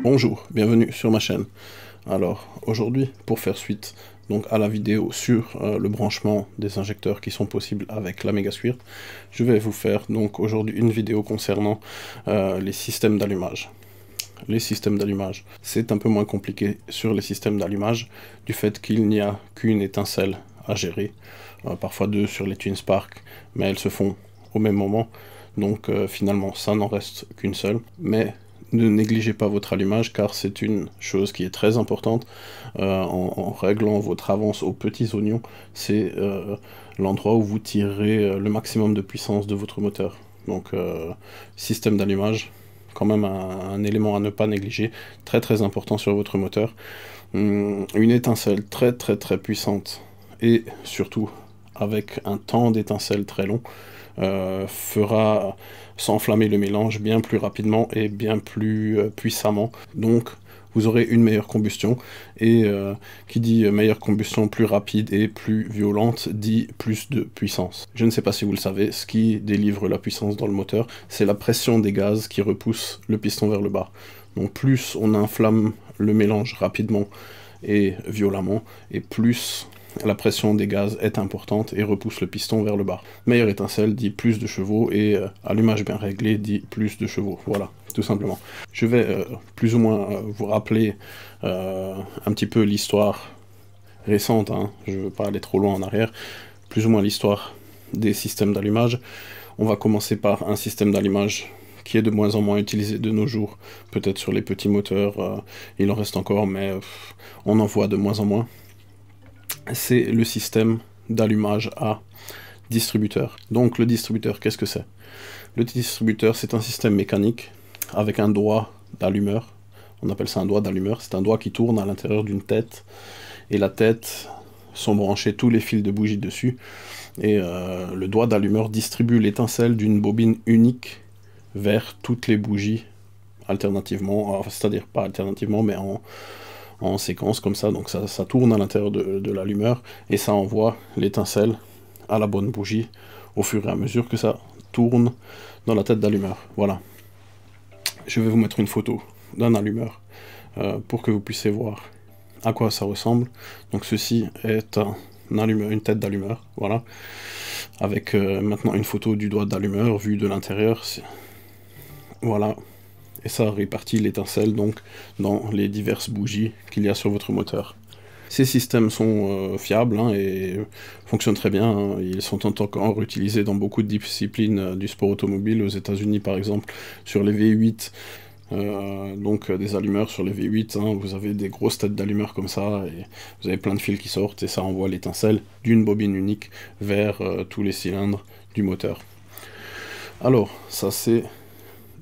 Bonjour, bienvenue sur ma chaîne. Alors aujourd'hui, pour faire suite donc à la vidéo sur le branchement des injecteurs qui sont possibles avec la Megasquirt, je vais vous faire donc aujourd'hui une vidéo concernant les systèmes d'allumage. Les systèmes d'allumage, c'est un peu moins compliqué sur les systèmes d'allumage du fait qu'il n'y a qu'une étincelle à gérer, parfois deux sur les TwinSpark, mais elles se font au même moment, donc finalement ça n'en reste qu'une seule, mais ne négligez pas votre allumage car c'est une chose qui est très importante en réglant votre avance aux petits oignons. C'est l'endroit où vous tirerez le maximum de puissance de votre moteur. Donc système d'allumage, quand même un élément à ne pas négliger, très important sur votre moteur. Une étincelle très puissante et surtout avec un temps d'étincelle très long fera s'enflammer le mélange bien plus rapidement et bien plus puissamment. Donc vous aurez une meilleure combustion, et qui dit meilleure combustion plus rapide et plus violente dit plus de puissance. Je ne sais pas si vous le savez, ce qui délivre la puissance dans le moteur, c'est la pression des gaz qui repousse le piston vers le bas. Donc plus on inflamme le mélange rapidement et violemment, et plus la pression des gaz est importante et repousse le piston vers le bas. Meilleure étincelle dit plus de chevaux, et allumage bien réglé dit plus de chevaux. Voilà, tout simplement. Je vais plus ou moins vous rappeler un petit peu l'histoire récente, hein. Je ne veux pas aller trop loin en arrière, plus ou moins l'histoire des systèmes d'allumage. On va commencer par un système d'allumage qui est de moins en moins utilisé de nos jours. Peut-être sur les petits moteurs, il en reste encore, mais on en voit de moins en moins. C'est le système d'allumage à distributeur. Donc le distributeur, qu'est-ce que c'est? Le distributeur, c'est un système mécanique avec un doigt d'allumeur. On appelle ça un doigt d'allumeur. C'est un doigt qui tourne à l'intérieur d'une tête, et la tête sont branchés tous les fils de bougie dessus, et le doigt d'allumeur distribue l'étincelle d'une bobine unique vers toutes les bougies alternativement, enfin, c'est-à-dire pas alternativement, mais en séquence comme ça. Donc ça tourne à l'intérieur de l'allumeur, et ça envoie l'étincelle à la bonne bougie au fur et à mesure que ça tourne dans la tête d'allumeur. Voilà. Je vais vous mettre une photo d'un allumeur pour que vous puissiez voir à quoi ça ressemble. Donc ceci est une tête d'allumeur, voilà, avec maintenant une photo du doigt d'allumeur vue de l'intérieur. Voilà. Et ça répartit l'étincelle donc dans les diverses bougies qu'il y a sur votre moteur. Ces systèmes sont fiables, hein, et fonctionnent très bien, hein. Ils sont encore utilisés dans beaucoup de disciplines du sport automobile, aux États-Unis par exemple, sur les V8, donc des allumeurs sur les V8, hein, vous avez des grosses têtes d'allumeurs comme ça, et vous avez plein de fils qui sortent, et ça envoie l'étincelle d'une bobine unique vers tous les cylindres du moteur. Alors, ça c'est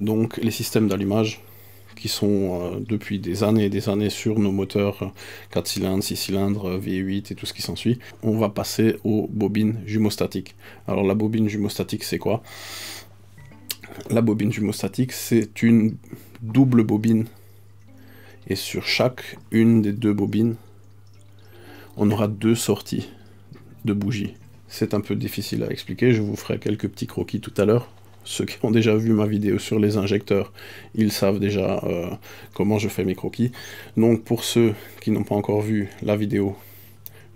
donc les systèmes d'allumage qui sont depuis des années et des années sur nos moteurs 4 cylindres, 6 cylindres, V8 et tout ce qui s'ensuit. On va passer aux bobines jumostatiques. Alors la bobine jumostatique, c'est quoi? La bobine jumostatique, c'est une double bobine, et sur chaque une des deux bobines, on aura deux sorties de bougies. C'est un peu difficile à expliquer, je vous ferai quelques petits croquis tout à l'heure. Ceux qui ont déjà vu ma vidéo sur les injecteurs, ils savent déjà comment je fais mes croquis. Donc pour ceux qui n'ont pas encore vu la vidéo,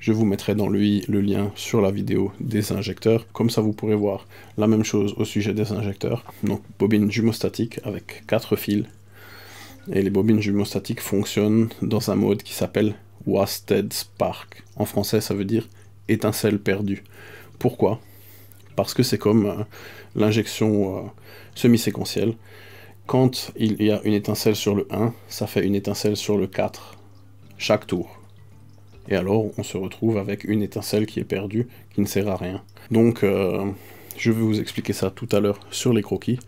je vous mettrai dans le lien sur la vidéo des injecteurs. Comme ça vous pourrez voir la même chose au sujet des injecteurs. Donc bobine jumostatique avec 4 fils. Et les bobines jumostatiques fonctionnent dans un mode qui s'appelle Wasted Spark. En français ça veut dire étincelle perdue. Pourquoi? Parce que c'est comme l'injection semi-séquentielle. Quand il y a une étincelle sur le 1, ça fait une étincelle sur le 4, chaque tour. Et alors, on se retrouve avec une étincelle qui est perdue, qui ne sert à rien. Donc, je vais vous expliquer ça tout à l'heure sur les croquis.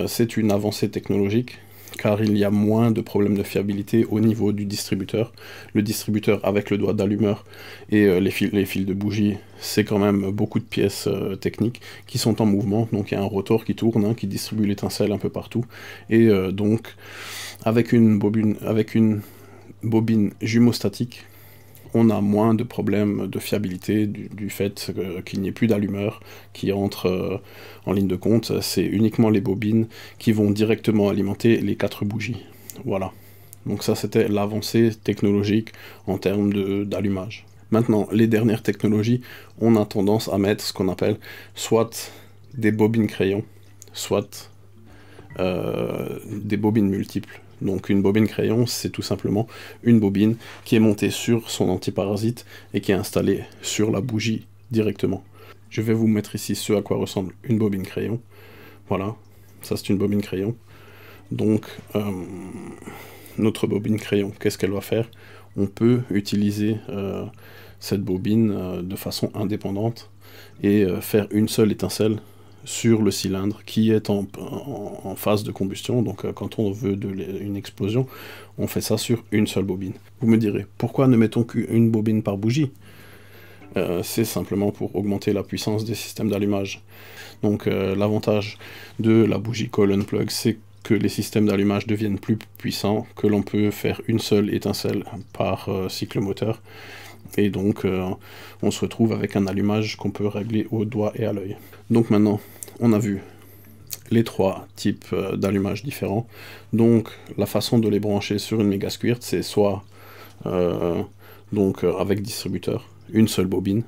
C'est une avancée technologique, car il y a moins de problèmes de fiabilité au niveau du distributeur. Le distributeur avec le doigt d'allumeur et les fils de bougie, c'est quand même beaucoup de pièces techniques qui sont en mouvement. Donc il y a un rotor qui tourne, hein, qui distribue l'étincelle un peu partout. Et donc avec une bobine jumostatique, on a moins de problèmes de fiabilité du fait qu'il n'y ait plus d'allumeur qui entre en ligne de compte. C'est uniquement les bobines qui vont directement alimenter les 4 bougies. Voilà. Donc ça, c'était l'avancée technologique en termes d'allumage. Maintenant, les dernières technologies, on a tendance à mettre ce qu'on appelle soit des bobines crayons, soit des bobines multiples. Donc une bobine crayon, c'est tout simplement une bobine qui est montée sur son antiparasite et qui est installée sur la bougie directement. Je vais vous mettre ici ce à quoi ressemble une bobine crayon. Voilà, ça c'est une bobine crayon. Donc notre bobine crayon, qu'est-ce qu'elle va faire? On peut utiliser cette bobine de façon indépendante et faire une seule étincelle sur le cylindre qui est en phase de combustion. Donc quand on veut une explosion, on fait ça sur une seule bobine. Vous me direz, pourquoi ne mettons qu'une bobine par bougie? C'est simplement pour augmenter la puissance des systèmes d'allumage. Donc l'avantage de la bougie coil unplug, c'est que les systèmes d'allumage deviennent plus puissants, que l'on peut faire une seule étincelle par cycle moteur. Et donc on se retrouve avec un allumage qu'on peut régler au doigt et à l'œil. Donc maintenant, on a vu les 3 types d'allumage différents. Donc la façon de les brancher sur une méga squirt, c'est soit avec distributeur, une seule bobine,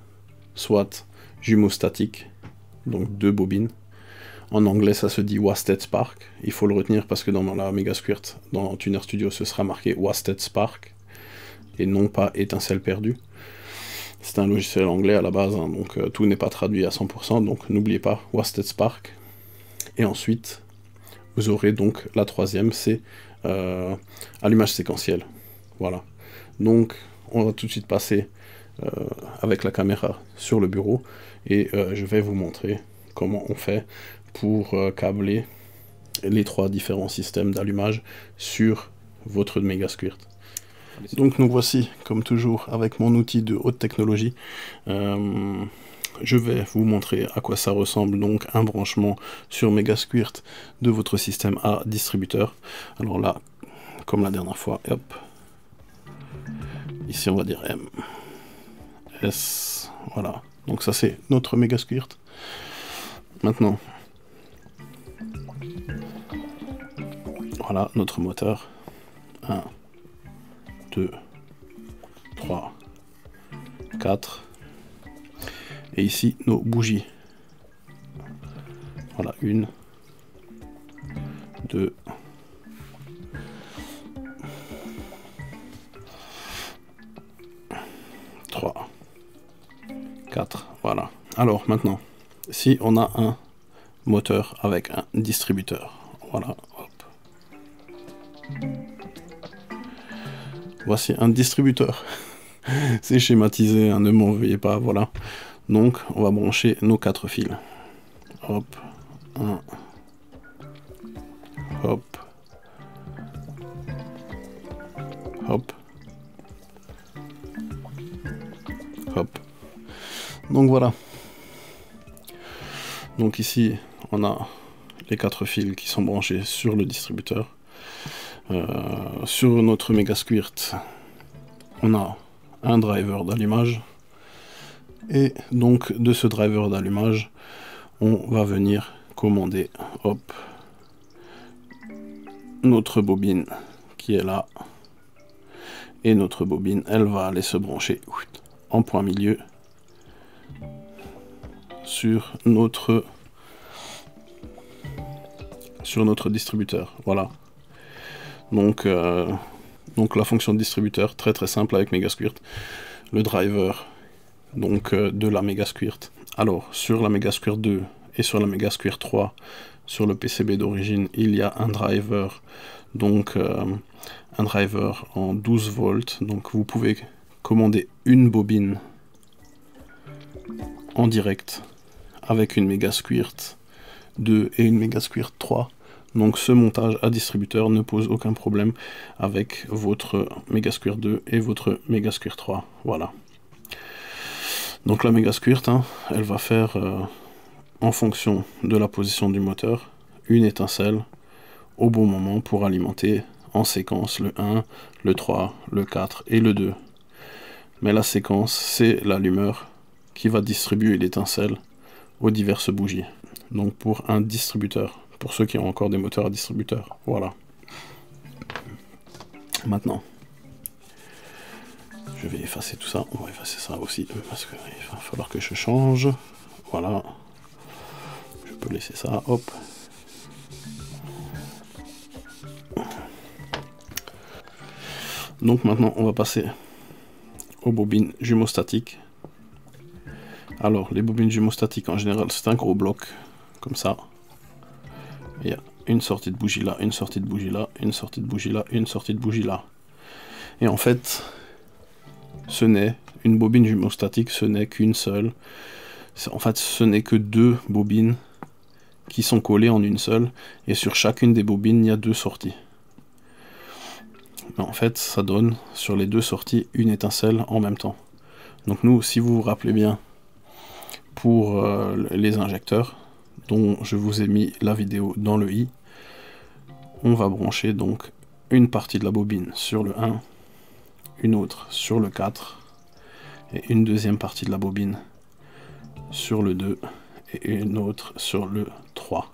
soit jumeau statique, donc 2 bobines. En anglais, ça se dit Wasted Spark. Il faut le retenir parce que dans la méga squirt, dans Tuner Studio, ce sera marqué Wasted Spark et non pas étincelle perdue. C'est un logiciel anglais à la base, hein, donc tout n'est pas traduit à 100%, donc n'oubliez pas Wasted Spark. Et ensuite, vous aurez donc la 3e, c'est allumage séquentiel. Voilà. Donc, on va tout de suite passer avec la caméra sur le bureau et je vais vous montrer comment on fait pour câbler les 3 différents systèmes d'allumage sur votre méga squirt. Donc nous voici, comme toujours, avec mon outil de haute technologie. Je vais vous montrer à quoi ça ressemble, donc un branchement sur méga squirt de votre système à distributeur. Alors là, comme la dernière fois, hop, ici on va dire M, S, voilà. Donc ça c'est notre méga squirt. Maintenant, voilà notre moteur. 1, 2, 3, 4. Et ici, nos bougies. Voilà, 1, 2, 3, 4. Voilà. Alors, maintenant, si on a un moteur avec un distributeur, voilà, hop. Voici un distributeur. C'est schématisé, hein, ne m'en veuillez pas, voilà. Donc, on va brancher nos 4 fils. Hop, 1, hop, hop, hop. Donc voilà. Donc ici, on a les 4 fils qui sont branchés sur le distributeur. Sur notre méga squirt, on a un driver d'allumage. Et donc de ce driver d'allumage, on va venir commander, hop, notre bobine qui est là. Et notre bobine, elle va aller se brancher en point milieu sur notre distributeur. Voilà. Donc la fonction de distributeur, très très simple avec méga squirt. Le driver donc de la méga squirt. Alors sur la méga squirt 2 et sur la méga squirt 3, sur le PCB d'origine, il y a un driver, donc un driver en 12 volts. Donc vous pouvez commander une bobine en direct avec une méga squirt 2 et une méga squirt 3. Donc ce montage à distributeur ne pose aucun problème avec votre méga squirt 2 et votre méga squirt 3. Voilà. Donc la méga squirt, hein, elle va faire en fonction de la position du moteur une étincelle au bon moment pour alimenter en séquence le 1, le 3, le 4 et le 2. mais la séquence, c'est l'allumeur qui va distribuer l'étincelle aux diverses bougies. Donc pour un distributeur, pour ceux qui ont encore des moteurs à distributeur, voilà. Maintenant, je vais effacer tout ça, on va effacer ça aussi, parce qu'il va falloir que je change, voilà. Je peux laisser ça, hop. Donc maintenant, on va passer aux bobines jumostatiques. Alors, les bobines jumostatiques, en général, c'est un gros bloc, comme ça. Il y a une sortie de bougie là, une sortie de bougie là, une sortie de bougie là, une sortie de bougie là. Et en fait, une bobine jumostatique, ce n'est qu'une seule. En fait, ce n'est que deux bobines qui sont collées en une seule. Et sur chacune des bobines, il y a deux sorties. Mais en fait, ça donne sur les deux sorties une étincelle en même temps. Donc nous, si vous vous rappelez bien, pour les injecteurs, dont je vous ai mis la vidéo dans le i, on va brancher donc une partie de la bobine sur le 1, une autre sur le 4, et une deuxième partie de la bobine sur le 2, et une autre sur le 3.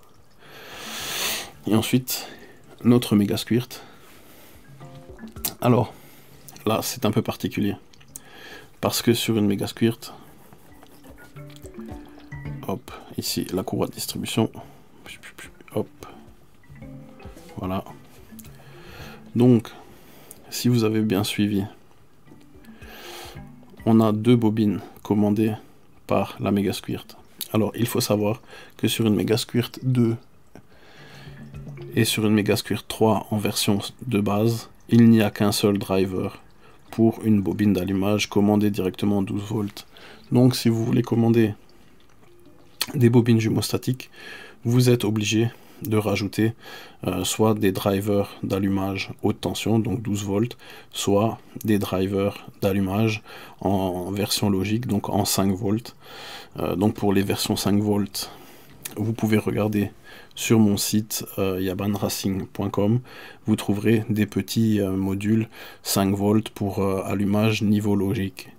Et ensuite, notre méga squirt. Alors, là, c'est un peu particulier, parce que sur une méga squirt, hop, ici, la courroie de distribution, hop, voilà. Donc, si vous avez bien suivi, on a deux bobines commandées par la méga squirt. Alors, il faut savoir que sur une méga squirt 2 et sur une méga squirt 3 en version de base, il n'y a qu'un seul driver pour une bobine d'allumage commandée directement en 12 volts. Donc, si vous voulez commander des bobines jumostatiques, vous êtes obligé de rajouter soit des drivers d'allumage haute tension, donc 12 volts, soit des drivers d'allumage en version logique, donc en 5 volts. Donc pour les versions 5 volts, vous pouvez regarder sur mon site yabanracing.com, vous trouverez des petits modules 5 volts pour allumage niveau logique.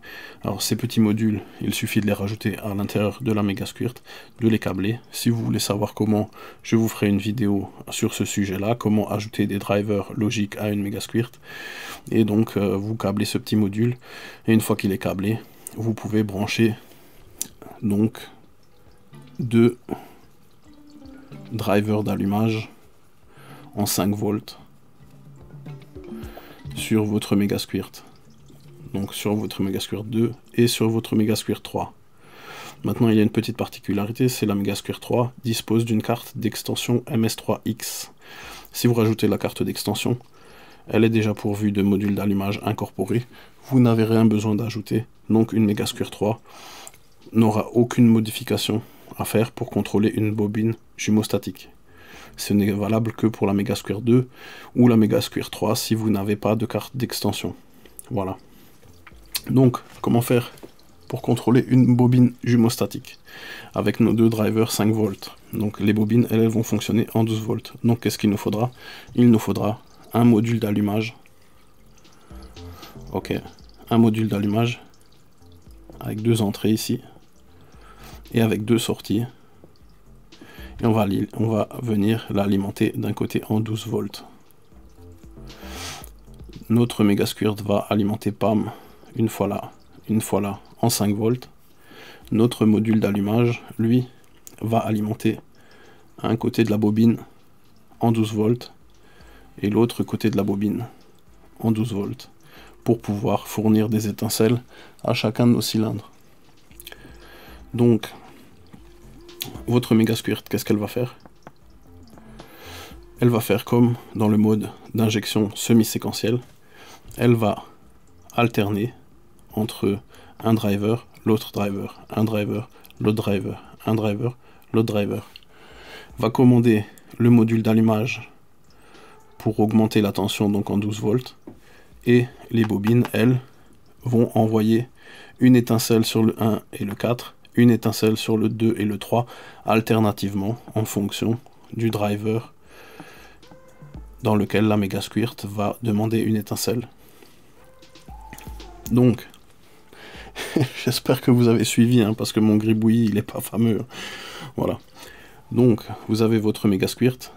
Alors ces petits modules, il suffit de les rajouter à l'intérieur de la méga squirt, de les câbler. Si vous voulez savoir comment, je vous ferai une vidéo sur ce sujet-là, comment ajouter des drivers logiques à une méga squirt. Et donc vous câblez ce petit module, et une fois qu'il est câblé, vous pouvez brancher donc deux drivers d'allumage en 5 volts sur votre méga squirt. Donc sur votre méga squirt 2 et sur votre méga squirt 3. Maintenant, il y a une petite particularité, c'est la méga squirt 3 dispose d'une carte d'extension MS3X. Si vous rajoutez la carte d'extension, elle est déjà pourvue de modules d'allumage incorporés. Vous n'avez rien besoin d'ajouter. Donc une méga squirt 3 n'aura aucune modification à faire pour contrôler une bobine jumostatique. Ce n'est valable que pour la méga squirt 2 ou la méga squirt 3 si vous n'avez pas de carte d'extension. Voilà. Donc, comment faire pour contrôler une bobine jumostatique avec nos deux drivers 5 volts. Donc les bobines, elles vont fonctionner en 12 volts. Donc qu'est-ce qu'il nous faudra? Il nous faudra un module d'allumage. Ok, un module d'allumage avec deux entrées ici et avec deux sorties. Et on va venir l'alimenter d'un côté en 12 volts. Notre méga squirt va alimenter PAM une fois là en 5 volts. Notre module d'allumage, lui, va alimenter un côté de la bobine en 12 volts et l'autre côté de la bobine en 12 volts pour pouvoir fournir des étincelles à chacun de nos cylindres. Donc, votre méga squirt, qu'est-ce qu'elle va faire? Elle va faire comme dans le mode d'injection semi-séquentielle. Elle va alterner entre un driver, l'autre driver, un driver, l'autre driver, un driver, l'autre driver. Va commander le module d'allumage pour augmenter la tension donc en 12 volts. Et les bobines, elles, vont envoyer une étincelle sur le 1 et le 4, une étincelle sur le 2 et le 3, alternativement en fonction du driver dans lequel la méga squirt va demander une étincelle. Donc, J'espère que vous avez suivi, hein, parce que mon gribouillis, il n'est pas fameux. Voilà. Donc, vous avez votre Mega Squirt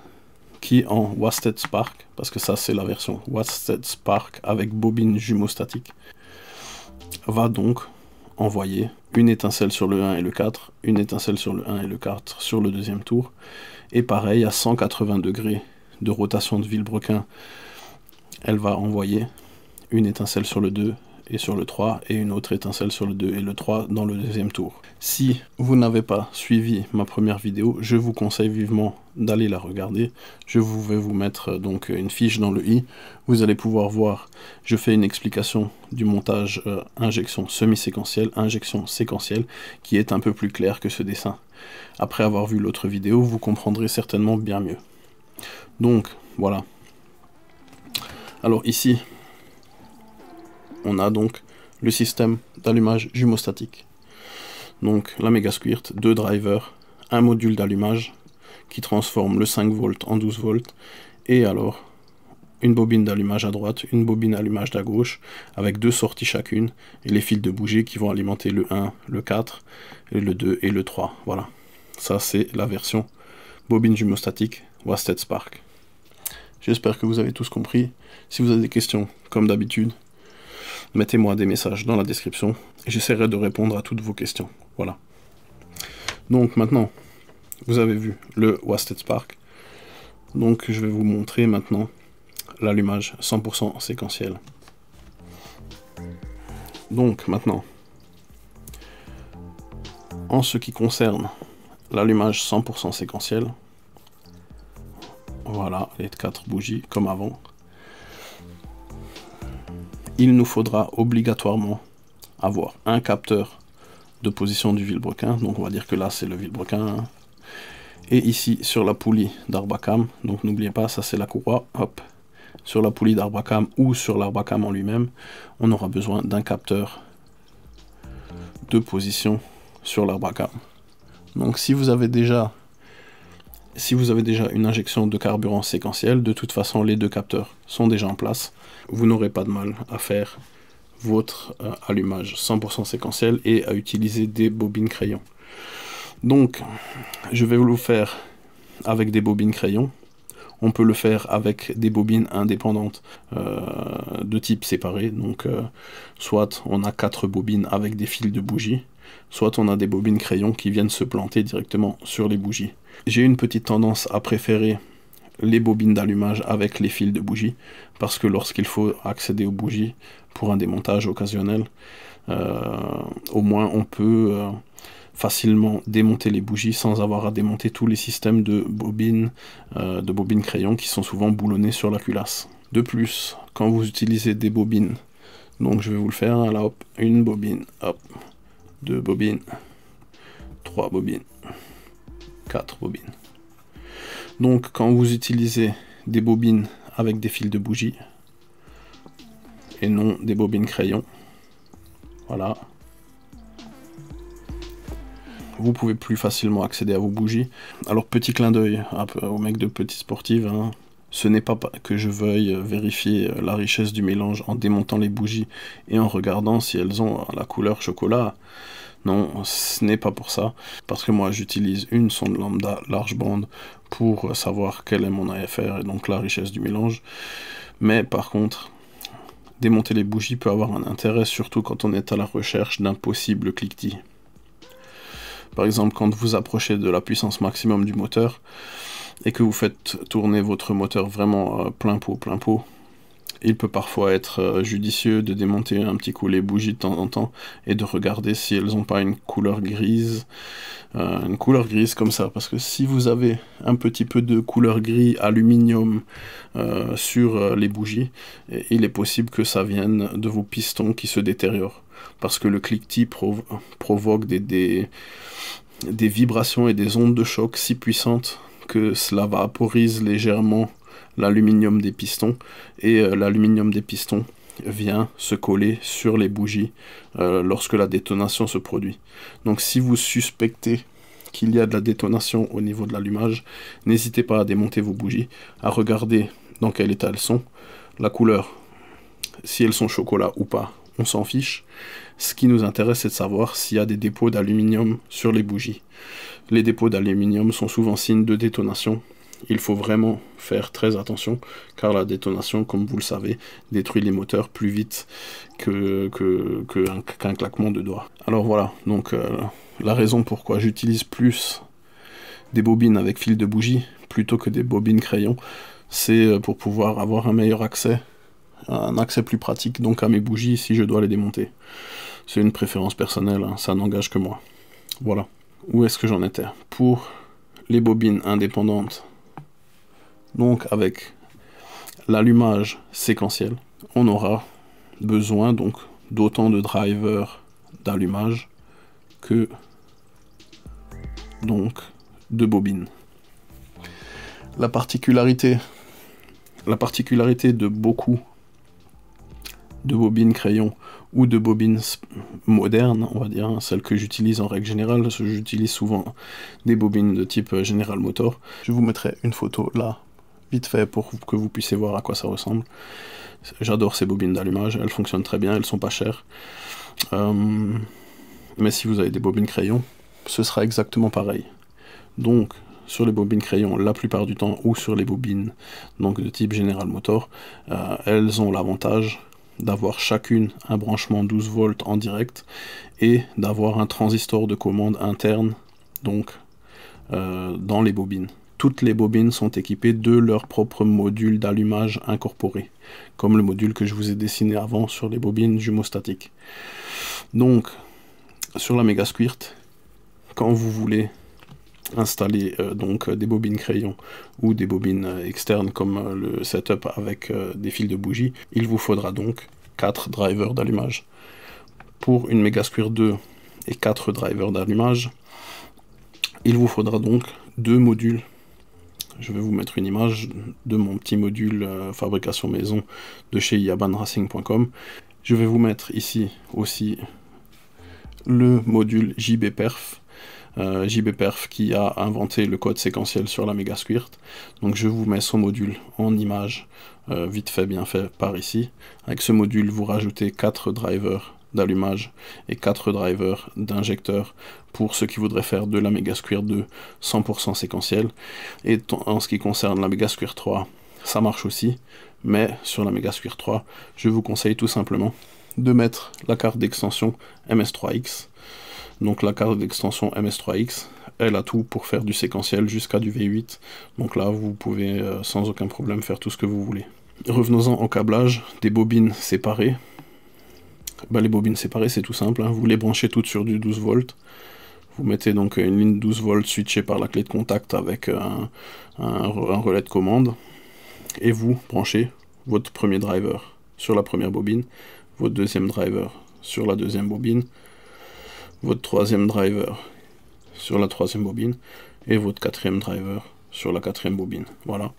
qui en Wasted Spark, parce que ça c'est la version Wasted Spark avec bobine jumeau statique, va donc envoyer une étincelle sur le 1 et le 4, une étincelle sur le 1 et le 4 sur le deuxième tour, et pareil à 180 degrés de rotation de vilebrequin, elle va envoyer une étincelle sur le 2 et sur le 3, et une autre étincelle sur le 2 et le 3 dans le deuxième tour. Si vous n'avez pas suivi ma première vidéo, je vous conseille vivement d'aller la regarder. Je vais vous mettre donc une fiche dans le i. Vous allez pouvoir voir, je fais une explication du montage injection semi-séquentielle, injection séquentielle, qui est un peu plus clair que ce dessin. Après avoir vu l'autre vidéo, vous comprendrez certainement bien mieux. Donc, voilà. Alors ici, on a donc le système d'allumage jumeau-statique. Donc la Mega Squirt, 2 drivers, un module d'allumage qui transforme le 5 volts en 12 volts, et alors une bobine d'allumage à droite, une bobine d'allumage à gauche, avec 2 sorties chacune, et les fils de bougie qui vont alimenter le 1, le 4, et le 2 et le 3. Voilà, ça c'est la version bobine jumeau-statique Wasted Spark. J'espère que vous avez tous compris. Si vous avez des questions, comme d'habitude, mettez-moi des messages dans la description et j'essaierai de répondre à toutes vos questions. Voilà. Donc maintenant, vous avez vu le Wasted Spark. Donc je vais vous montrer maintenant l'allumage 100% séquentiel. Donc maintenant, en ce qui concerne l'allumage 100% séquentiel, voilà les 4 bougies comme avant. Il nous faudra obligatoirement avoir un capteur de position du vilebrequin, donc on va dire que là c'est le vilebrequin, hein. Et ici sur la poulie d'Arbacam, donc n'oubliez pas, ça c'est la courroie, hop, sur la poulie d'Arbacam ou sur l'Arbacam en lui-même, on aura besoin d'un capteur de position sur l'Arbacam. Donc si vous avez déjà une injection de carburant séquentiel, de toute façon les 2 capteurs sont déjà en place. Vous n'aurez pas de mal à faire votre allumage 100% séquentiel et à utiliser des bobines crayons. Donc, je vais vous le faire avec des bobines crayons. On peut le faire avec des bobines indépendantes de type séparé. Donc, soit on a 4 bobines avec des fils de bougie, soit on a des bobines crayons qui viennent se planter directement sur les bougies. J'ai une petite tendance à préférer les bobines d'allumage avec les fils de bougie, parce que lorsqu'il faut accéder aux bougies pour un démontage occasionnel, au moins on peut facilement démonter les bougies sans avoir à démonter tous les systèmes de bobines crayons qui sont souvent boulonnés sur la culasse. De plus, quand vous utilisez des bobines, donc je vais vous le faire, hein, là hop, une bobine, hop, 2 bobines, 3 bobines, 4 bobines. Donc quand vous utilisez des bobines avec des fils de bougie et non des bobines crayons, voilà, vous pouvez plus facilement accéder à vos bougies. Alors petit clin d'œil aux mecs de Petite Sportive, hein, ce n'est pas que je veuille vérifier la richesse du mélange en démontant les bougies et en regardant si elles ont la couleur chocolat. Non, ce n'est pas pour ça, parce que moi j'utilise une sonde lambda large bande pour savoir quel est mon AFR et donc la richesse du mélange. Mais par contre, démonter les bougies peut avoir un intérêt, surtout quand on est à la recherche d'un possible cliquetis. Par exemple, quand vous approchez de la puissance maximum du moteur et que vous faites tourner votre moteur vraiment plein pot, il peut parfois être judicieux de démonter un petit coup les bougies de temps en temps et de regarder si elles n'ont pas une couleur grise comme ça, parce que si vous avez un petit peu de couleur gris aluminium sur les bougies, il est possible que ça vienne de vos pistons qui se détériorent, parce que le cliquetis provoque des vibrations et des ondes de choc si puissantes que cela vaporise légèrement l'aluminium des pistons, et l'aluminium des pistons vient se coller sur les bougies lorsque la détonation se produit. Donc si vous suspectez qu'il y a de la détonation au niveau de l'allumage, n'hésitez pas à démonter vos bougies, à regarder dans quel état elles sont, la couleur, si elles sont chocolat ou pas, on s'en fiche. Ce qui nous intéresse, c'est de savoir s'il y a des dépôts d'aluminium sur les bougies. Les dépôts d'aluminium sont souvent signes de détonation. Il faut vraiment faire très attention, car la détonation, comme vous le savez, détruit les moteurs plus vite qu'un claquement de doigts. Alors voilà, donc la raison pourquoi j'utilise plus des bobines avec fil de bougie plutôt que des bobines crayon, c'est pour pouvoir avoir un meilleur accès, un accès plus pratique donc à mes bougies si je dois les démonter. C'est une préférence personnelle, hein, ça n'engage que moi. Voilà. Où est-ce que j'en étais? Pour les bobines indépendantes, donc avec l'allumage séquentiel, on aura besoin donc d'autant de drivers d'allumage que donc de bobines. La particularité de beaucoup de bobines crayon ou de bobines modernes, on va dire, hein, celles que j'utilise en règle générale, j'utilise souvent des bobines de type General Motors. Je vous mettrai une photo là, vite fait, pour que vous puissiez voir à quoi ça ressemble. J'adore ces bobines d'allumage, elles fonctionnent très bien, elles sont pas chères. Mais si vous avez des bobines crayon, ce sera exactement pareil. Donc, sur les bobines crayon, la plupart du temps, ou sur les bobines donc de type General Motors, elles ont l'avantage d'avoir chacune un branchement 12 volts en direct et d'avoir un transistor de commande interne donc dans les bobines. Toutes les bobines sont équipées de leur propre module d'allumage incorporé, comme le module que je vous ai dessiné avant sur les bobines jumeaux statiques. Donc, sur la Megasquirt, quand vous voulez installer donc des bobines crayon ou des bobines externes comme le setup avec des fils de bougie, il vous faudra donc 4 drivers d'allumage. Pour une Megasquirt 2 et 4 drivers d'allumage, il vous faudra donc 2 modules. Je vais vous mettre une image de mon petit module fabrication maison de chez yabanracing.com. Je vais vous mettre ici aussi le module JBPerf. JBPerf qui a inventé le code séquentiel sur la Megasquirt. Donc je vous mets son module en image, vite fait, bien fait, par ici. Avec ce module, vous rajoutez 4 drivers d'allumage et 4 drivers d'injecteurs pour ceux qui voudraient faire de la Megasquirt 2 100% séquentiel. Et en ce qui concerne la Megasquirt 3, ça marche aussi, mais sur la Megasquirt 3, je vous conseille tout simplement de mettre la carte d'extension MS3X. Donc la carte d'extension MS3X, elle a tout pour faire du séquentiel jusqu'à du V8. Donc là, vous pouvez sans aucun problème faire tout ce que vous voulez. Revenons-en au câblage des bobines séparées. Les bobines séparées, c'est tout simple, hein. Vous les branchez toutes sur du 12 volts. Vous mettez donc une ligne 12 volts switchée par la clé de contact avec un relais de commande. Et vous branchez votre premier driver sur la première bobine, votre deuxième driver sur la deuxième bobine, votre troisième driver sur la troisième bobine et votre quatrième driver sur la quatrième bobine. Voilà.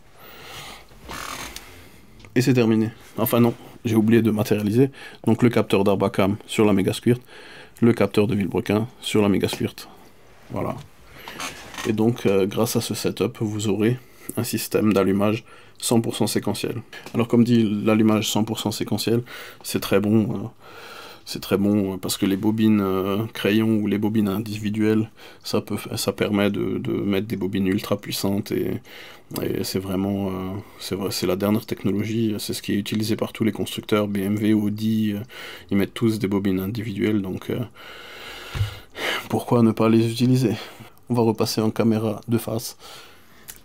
Et c'est terminé. Enfin non, j'ai oublié de matérialiser. Donc le capteur d'Arbacam sur la Megasquirt, le capteur de Villebrequin sur la Megasquirt. Voilà. Et donc grâce à ce setup, vous aurez un système d'allumage 100% séquentiel. Alors comme dit, l'allumage 100% séquentiel, c'est très bon. C'est très bon parce que les bobines crayon ou les bobines individuelles, ça permet de mettre des bobines ultra puissantes et c'est vraiment c'est la dernière technologie, c'est ce qui est utilisé par tous les constructeurs, BMW, Audi, ils mettent tous des bobines individuelles, donc pourquoi ne pas les utiliser? On va repasser en caméra de face.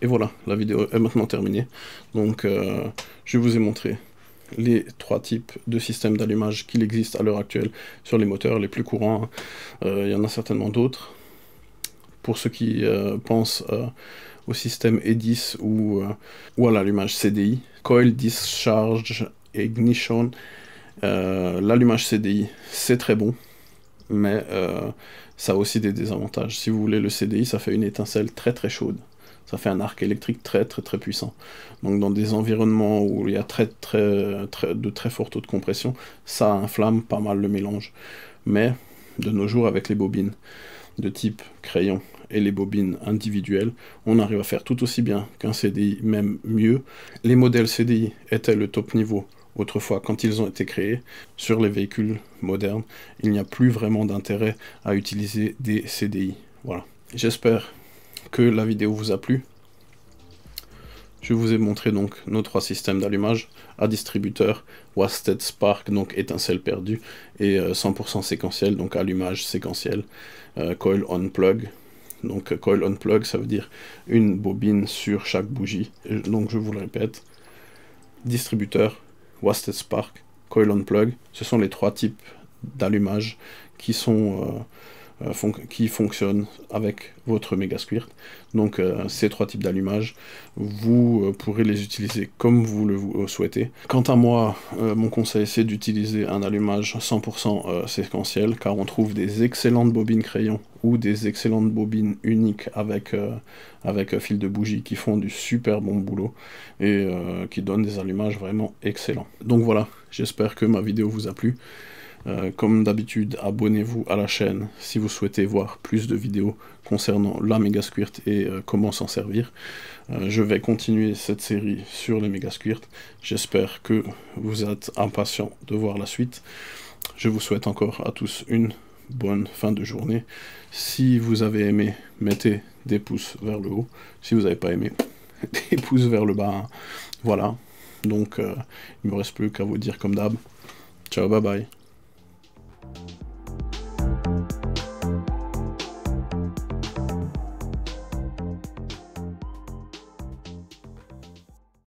Et voilà, la vidéo est maintenant terminée. Donc je vous ai montré les 3 types de systèmes d'allumage qu'il existe à l'heure actuelle sur les moteurs les plus courants. Il y en a certainement d'autres. Pour ceux qui pensent au système E10 ou à l'allumage CDI, Coil Discharge Ignition, l'allumage CDI c'est très bon, mais ça a aussi des désavantages. Si vous voulez le CDI, ça fait une étincelle très très chaude. Ça fait un arc électrique très très très puissant. Donc dans des environnements où il y a de très forts taux de compression, ça inflamme pas mal le mélange. Mais de nos jours, avec les bobines de type crayon et les bobines individuelles, on arrive à faire tout aussi bien qu'un CDI, même mieux. Les modèles CDI étaient le top niveau autrefois quand ils ont été créés sur les véhicules modernes. Il n'y a plus vraiment d'intérêt à utiliser des CDI. Voilà. J'espère que la vidéo vous a plu. Je vous ai montré donc nos 3 systèmes d'allumage à distributeur, Wasted Spark, donc étincelle perdue, et 100% séquentiel, donc allumage séquentiel, coil on plug. Donc coil on plug, ça veut dire une bobine sur chaque bougie. Donc je vous le répète, distributeur, Wasted Spark, coil on plug, ce sont les 3 types d'allumage qui sont qui fonctionnent avec votre Megasquirt. Donc ces 3 types d'allumage, vous pourrez les utiliser comme vous le souhaitez. Quant à moi, mon conseil c'est d'utiliser un allumage 100% séquentiel, car on trouve des excellentes bobines crayon ou des excellentes bobines uniques avec fil de bougie qui font du super bon boulot et qui donnent des allumages vraiment excellents. Donc voilà, j'espère que ma vidéo vous a plu. Comme d'habitude, abonnez-vous à la chaîne si vous souhaitez voir plus de vidéos concernant la Megasquirt et comment s'en servir. Je vais continuer cette série sur les Megasquirt. J'espère que vous êtes impatients de voir la suite. Je vous souhaite encore à tous une bonne fin de journée. Si vous avez aimé, mettez des pouces vers le haut. Si vous n'avez pas aimé, des pouces vers le bas. Voilà. Donc, il ne me reste plus qu'à vous dire comme d'hab. Ciao, bye bye.